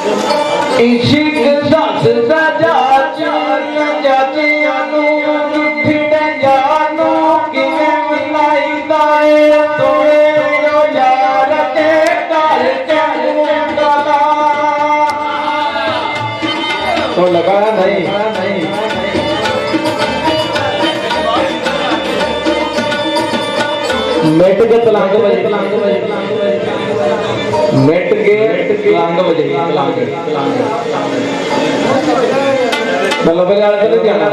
इश्क दसदा जातियां नूं झूठे यानू किवें मनाईदा ए सोने ओ यार ते घर चलूं गला तो लगा नहीं मिट के तलांग बजे मिट के तलांग बजे मतलब चले जाना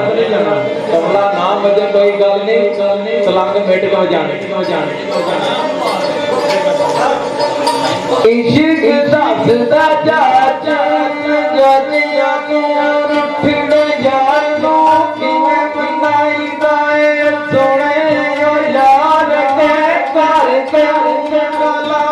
तबला नाम बजे कोई गल नहीं तलांग मिट के जाने इश्क दसदा जातियां नूं रूठे यानू किवें मनाईदा ए सोने ओ यार ते घर चलूं गला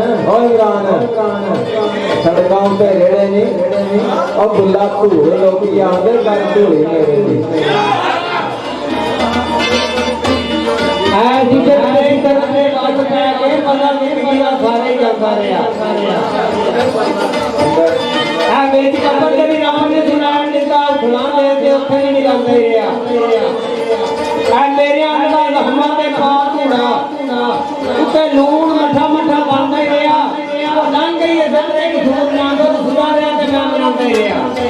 ओ इमरान सड़कों पे रेड़े नहीं और बुला धूड़ लोग आते कर धूड़ी मेरे लूण मठा मठा बनता ही रहा लंघ गई सुधारिया बनाते रहा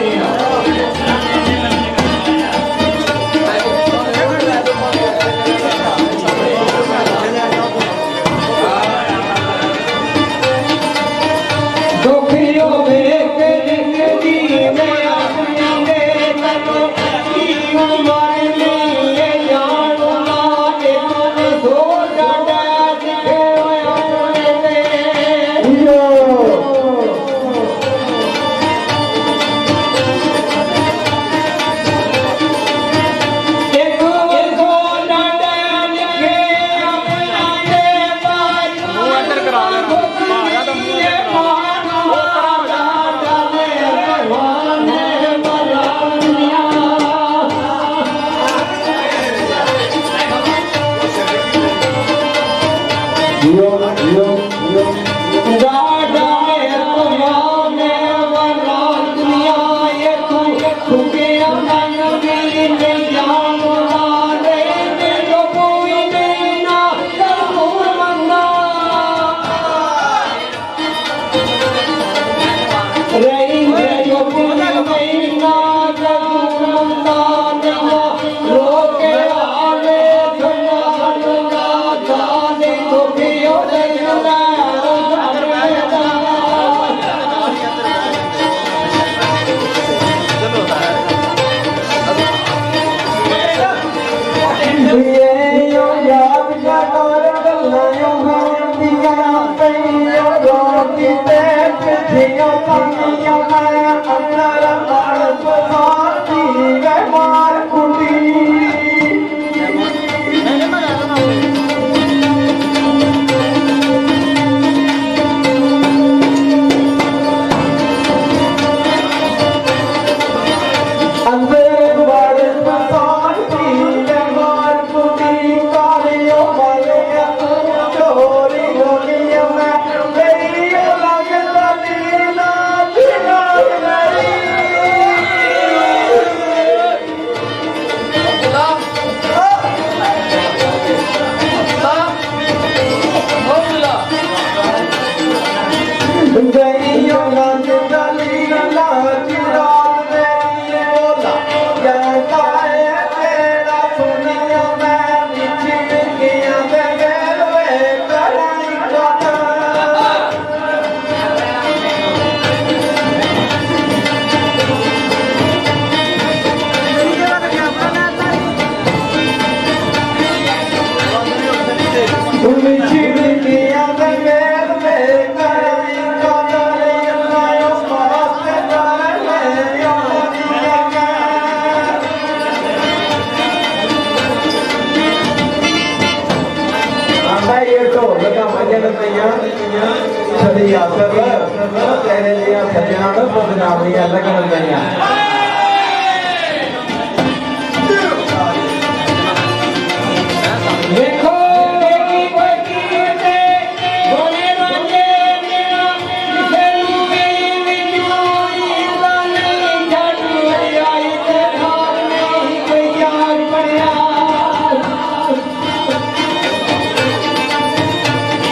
तेरे लिए सजना बदनामियां लगन गई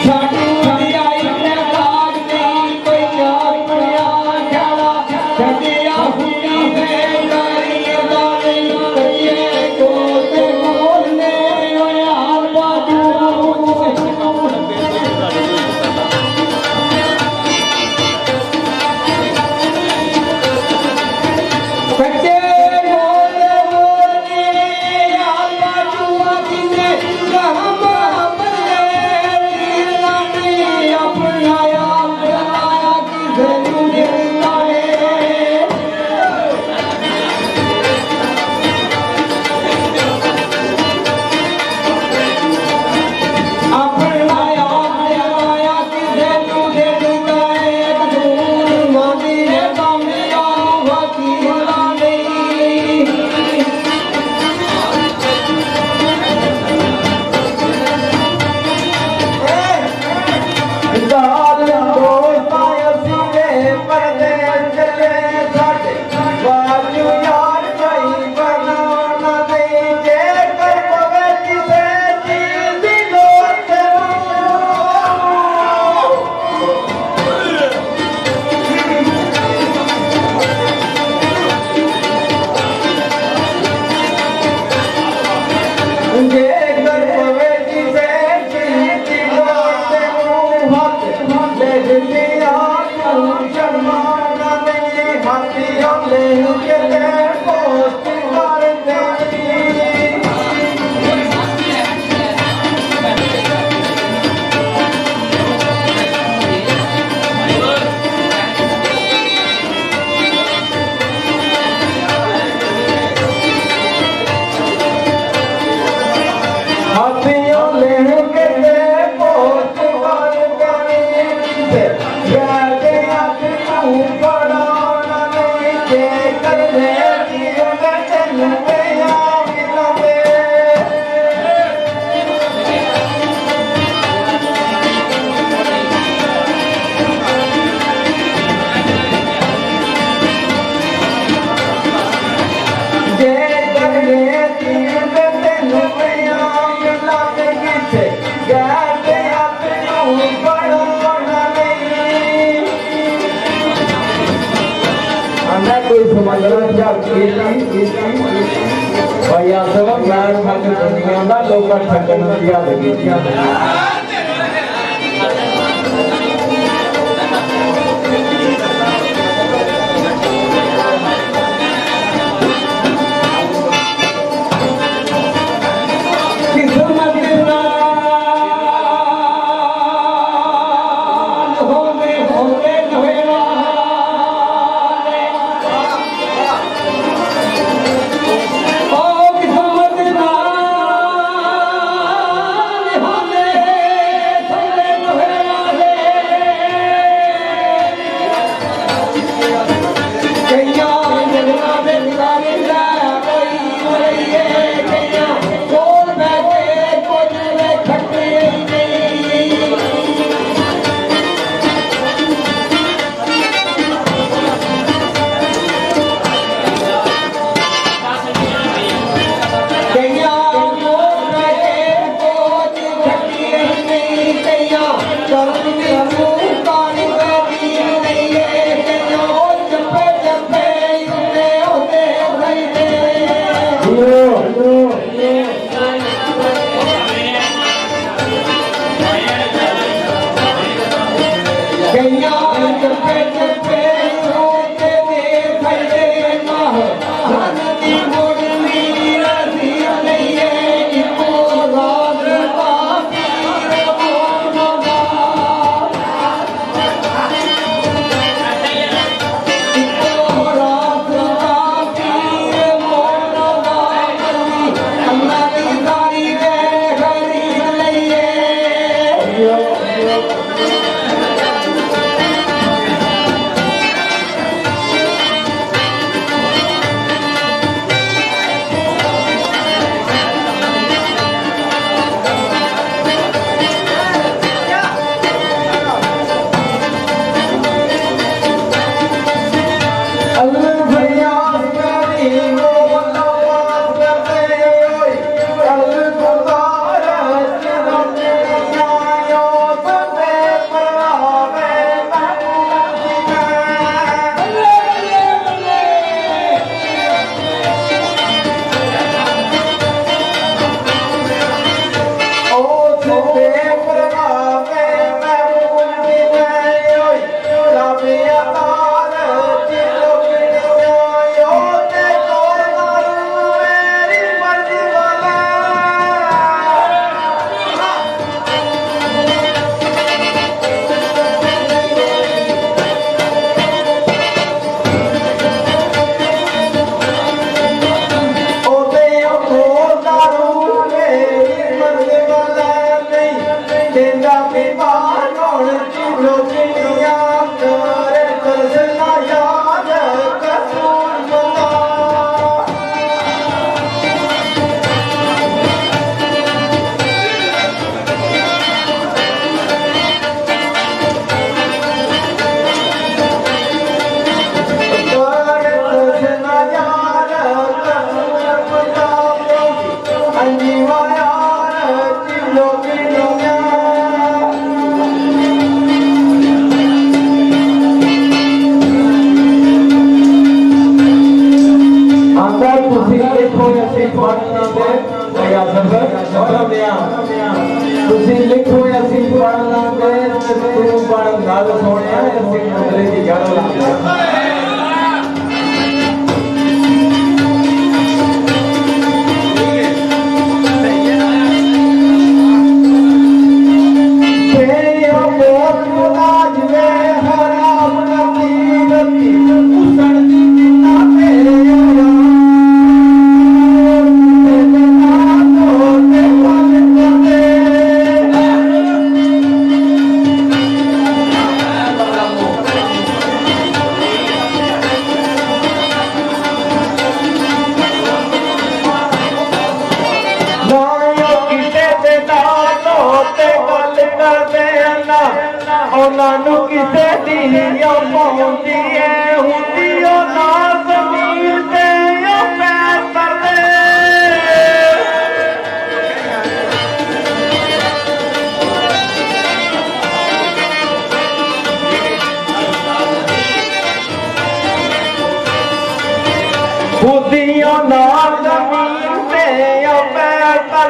Shut 15,000 ਕੀਤੀ ਭਾਈ ਆਸਵ ਮੈਂ ਠੱਗ ਦੁਨੀਆ ਦਾ ਲੋਕਾਂ ਠੱਗਣ ਦੀ ਹੱਦ ਕੀਤੀਆਂ ਤੁਸੀਂ ਲਿਖੋ ਅਸੀਂ ਪੜ੍ਹ ਲਾਂਗੇ ਤੂੰ ਪੜ੍ਹ ਨਾਲ ਸੋਹਣਿਆ ਅਸੀਂ ਮੁੰਦਰੇ ਦੀ ਜੜ ਲਾਂਗੇ ਉਹਨਾਂ ਨੂੰ ਕਿਸੇ ਦੀ ਨਹੀਂ ਪਾਉਂਦੀ ਏ ਹੁੰਦੀ ਉਹ ਨਾ ਜ਼ਮੀਨ ਤੇ ਉਹ ਪੈਰ ਪਰਦੇ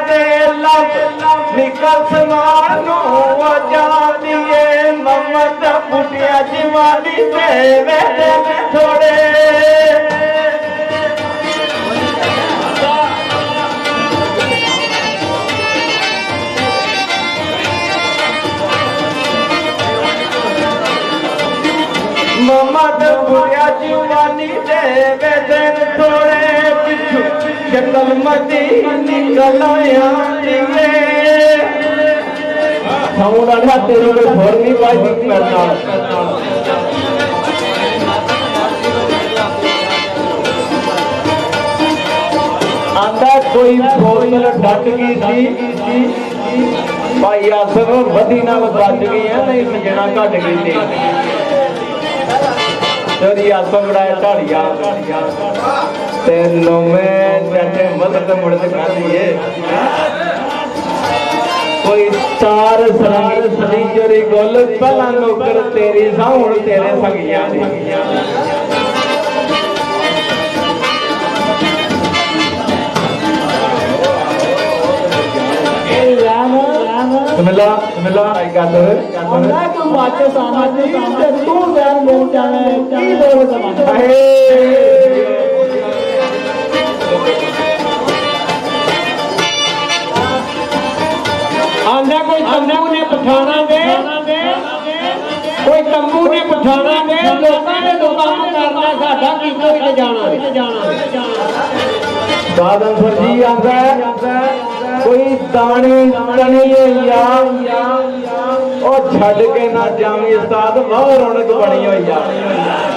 दे लब निकल समानू आजादिए ममत बुढ़िया जवानी से वेदे थोड़े ममत बुढ़िया जवानी से वेदे थोड़े पिछू शक्ल मदी निकल आंदिए साउंड आना तेरे को भर नहीं पाई दिख करना आंदा कोई बोतल डट गई थी भाई आसर वधी नाल बच गई है नहीं सजना घट गई थी चोरी आसर बड़ाया ढाड़िया तेनों में जैसे मदद मुड़द कर दिए कोई चार सरंग सदी चोरी गोल पहला नौकर तेरी साउंड तेरे सगिया मिला मिला आई got it मैं तो बातें समझ नहीं तू जान बोल जाने की बोल समझ आंदा कोई तंबू ने पठाना दे कोई तंबू ने पठाना दे लोगों ने दुकान करना साडा की कोई ते जाना साधन सर जी आंदा कोई दाने तने या और छड़ के ना जामी उस्ताद बहुत रौनक बनी हुई है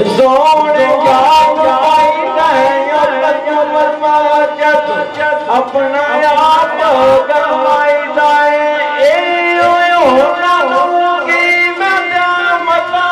ਸੋਹਣੇ ਜਾਨ ਪਾਈ ਦਇਆ ਤੂੰ ਮਰਮਾਜਤ ਆਪਣਾ ਆਪ ਗਵਾਈ ਦਾਏ ਇਹ ਹੋਣਾ ਨੂੰ ਕੀ ਮੈਂ ਮਤਾ